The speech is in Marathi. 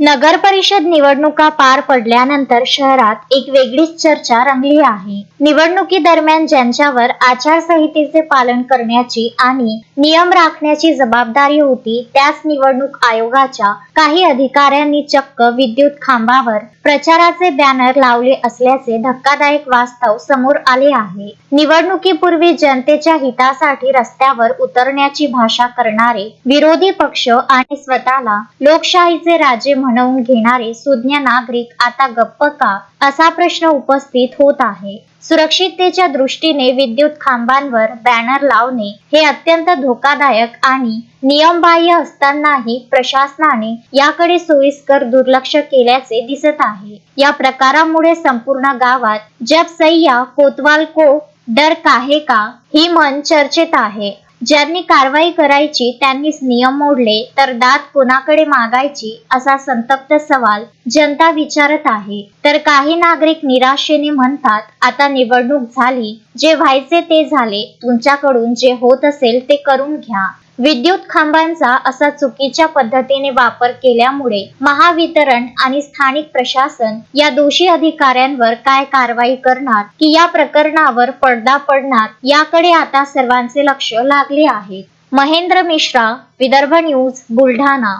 नगर परिषद निवडणुका पार पडल्यानंतर शहरात एक वेगळीच चर्चा रंगली आहे. निवडणुकीदरम्यान ज्यांच्यावर आचारसंहितेचे पालन करण्याची आणि नियम राखण्याची जबाबदारी होती, त्याच निवडणूक आयोगाच्या काही अधिकाऱ्यांनी चक्क विद्युत खांबावर प्रचाराचे बॅनर लावले असल्याचे धक्कादायक वास्तव समोर आले आहे. निवडणुकीपूर्वी जनतेच्या हितासाठी रस्त्यावर उतरण्याची भाषा करणारे विरोधी पक्ष आणि स्वतःला लोकशाहीचे राजे म्हणवून घेणारे सुज्ञ नागरिक आता गप्प का, असा प्रश्न उपस्थित होत आहे. सुरक्षिततेच्या दृष्टीने विद्युत खांबांवर बॅनर लावणे हे अत्यंत धोकादायक आणि नियमबाह्य असतानाही प्रशासनाने याकडे सोयीस्कर दुर्लक्ष केल्याचे दिसत आहे. या प्रकारामुळे संपूर्ण गावात जब सैया कोतवाल को डर काहे का ही म्हण चर्चेत आहे. ज्यांनी कारवाई करायची त्यांनीच नियम मोडले तर दाद कोणाकडे मागायची, असा संतप्त सवाल जनता विचारत आहे. तर काही नागरिक निराशेने म्हणतात, आता निवडणूक झाली, जे व्हायचे ते झाले, तुमच्याकडून जे होत असेल ते करून घ्या. विद्युत खांबांचा असा चुकीच्या पद्धतीने वापर केल्यामुळे महावितरण आणि स्थानिक प्रशासन या दोषी अधिकाऱ्यांवर काय कारवाई करणार की या प्रकरणावर पडदा पडणार, याकडे आता सर्वांचे लक्ष लागले आहे. महेंद्र मिश्रा, विदर्भ न्यूज, बुलढाणा.